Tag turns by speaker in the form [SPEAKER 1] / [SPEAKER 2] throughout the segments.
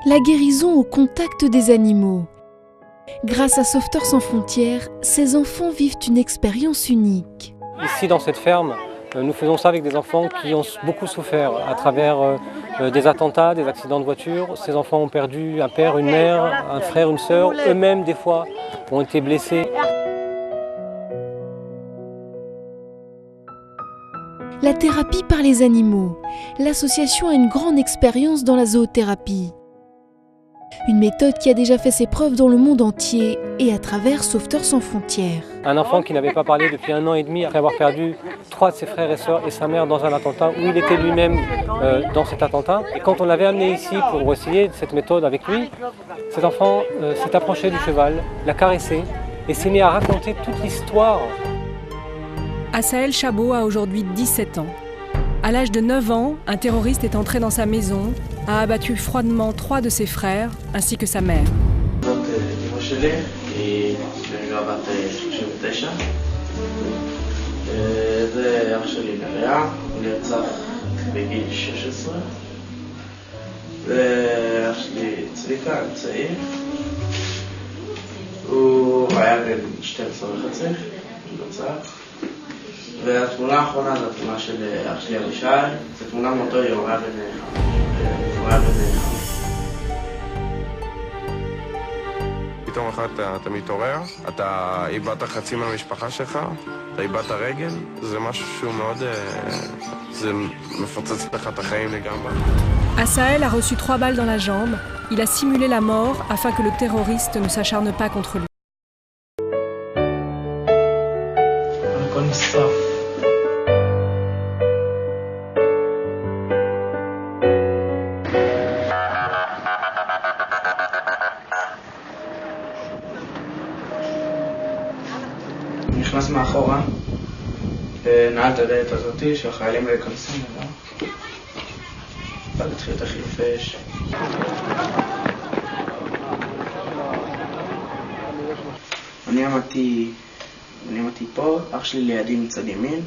[SPEAKER 1] la guérison au contact des animaux. Grâce à Sauveteurs sans frontières, ces enfants vivent une expérience unique.
[SPEAKER 2] Ici, dans cette ferme, nous faisons ça avec des enfants qui ont beaucoup souffert à travers des attentats, des accidents de voiture. Ces enfants ont perdu un père, une mère, un frère, une sœur. Eux-mêmes, des fois, ont été blessés.
[SPEAKER 1] La thérapie par les animaux. L'association a une grande expérience dans la zoothérapie. Une méthode qui a déjà fait ses preuves dans le monde entier et à travers Sauveteurs sans frontières.
[SPEAKER 2] Un enfant qui n'avait pas parlé depuis 1 an et demi après avoir perdu 3 de ses frères et sœurs et sa mère dans un attentat où il était lui-même dans cet attentat. Et quand on l'avait amené ici pour essayer cette méthode avec lui, cet enfant s'est approché du cheval, l'a caressé et s'est mis à raconter toute l'histoire.
[SPEAKER 3] Assaël Chabot a aujourd'hui 17 ans. À l'âge de 9 ans, un terroriste est entré dans sa maison, a abattu froidement 3 de ses frères ainsi que sa mère.
[SPEAKER 4] והתמונה האחרונה זו התמונה של אח שלי אבישי, זו תמונה מאותו יום, הוא היה בן 5.
[SPEAKER 5] פתאום אחת אתה מתעורר, אתה איבדת חצי מהמשפחה שלך, אתה איבדת רגל, זה משהו שהוא מאוד... זה מפוצץ לך את החיים לגמרי.
[SPEAKER 3] Assaël a reçu 3 balles dans la jambe. Il a simulé la mort afin que le terroriste ne s'acharne pas contre lui.
[SPEAKER 4] הכל נשרף. נכנס מאחורה, נעל את הדלת הזאתי שהחיילים לא ייכנסו לבד. ואז התחיל את החילופי אש. אני עמדתי פה, אח שלי לידי מצד ימין,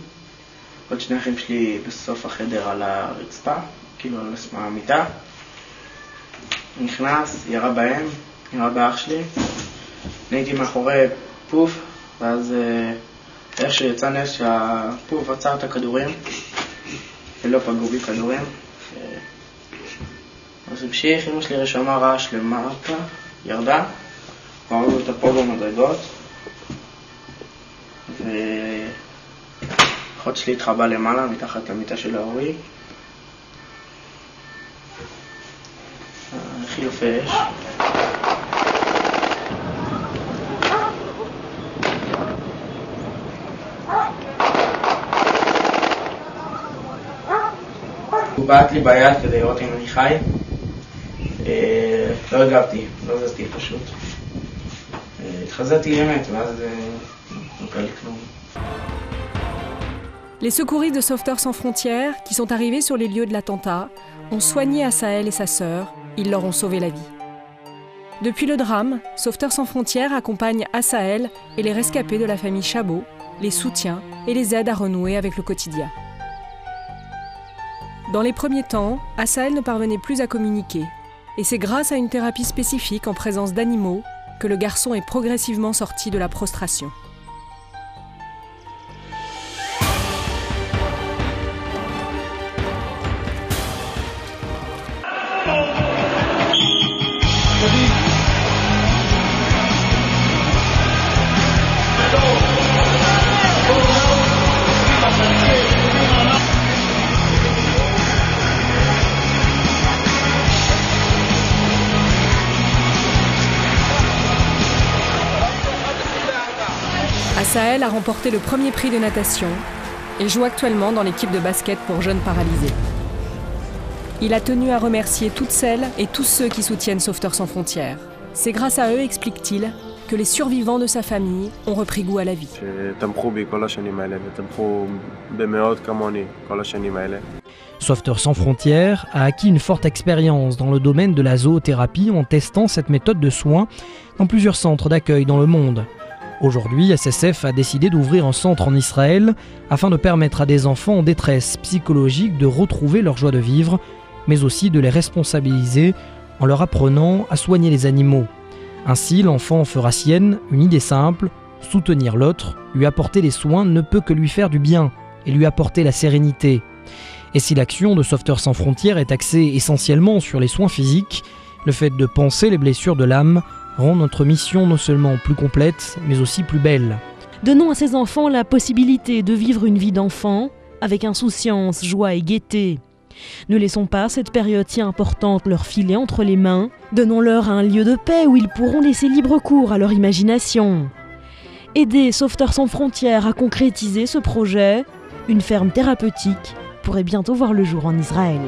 [SPEAKER 4] עוד 2 אחים שלי בסוף החדר על הרצפה, כאילו על המיטה. נכנס, ירה בהם, ירה באח שלי. אני הייתי מאחורי פוף, ואז איך שיצא נס שהפוף עצר את הכדורים, ולא פגעו בי כדורים. אז המשיך, אמא שלי רשמה רעש למטה, ירדה, ועמדו אותה פה במדרגות. ואחות שלי התחבאה למעלה, מתחת למיטה של ההורי. חילופי אש. הוא בעט לי ביד כדי לראות אם אני חי. לא הגבתי, לא זזתי פשוט. התחזיתי אמת, ואז לא קרה לי כלום.
[SPEAKER 3] Les secouristes de Sauveteurs sans frontières, qui sont arrivés sur les lieux de l'attentat, ont soigné Assaël et sa sœur. Ils leur ont sauvé la vie. Depuis le drame, Sauveteurs sans frontières accompagne Assaël et les rescapés de la famille Chabot, les soutient et les aide à renouer avec le quotidien. Dans les premiers temps, Assaël ne parvenait plus à communiquer. Et c'est grâce à une thérapie spécifique en présence d'animaux que le garçon est progressivement sorti de la prostration. Assaël a remporté le premier prix de natation et joue actuellement dans l'équipe de basket pour jeunes paralysés. Il a tenu à remercier toutes celles et tous ceux qui soutiennent Sauveteurs sans frontières. C'est grâce à eux, explique-t-il, que les survivants de sa famille ont repris goût à la vie.
[SPEAKER 6] Sauveteurs sans frontières a acquis une forte expérience dans le domaine de la zoothérapie en testant cette méthode de soins dans plusieurs centres d'accueil dans le monde. Aujourd'hui, SSF a décidé d'ouvrir un centre en Israël afin de permettre à des enfants en détresse psychologique de retrouver leur joie de vivre, mais aussi de les responsabiliser en leur apprenant à soigner les animaux. Ainsi, l'enfant fera sienne une idée simple: soutenir l'autre, lui apporter les soins ne peut que lui faire du bien et lui apporter la sérénité. Et si l'action de Sauveteurs sans frontières est axée essentiellement sur les soins physiques, le fait de panser les blessures de l'âme rend notre mission non seulement plus complète, mais aussi plus belle.
[SPEAKER 7] Donnons à ces enfants la possibilité de vivre une vie d'enfant, avec insouciance, joie et gaieté. Ne laissons pas cette période si importante leur filer entre les mains. Donnons-leur un lieu de paix où ils pourront laisser libre cours à leur imagination. Aidez Sauveteurs sans frontières à concrétiser ce projet. Une ferme thérapeutique pourrait bientôt voir le jour en Israël.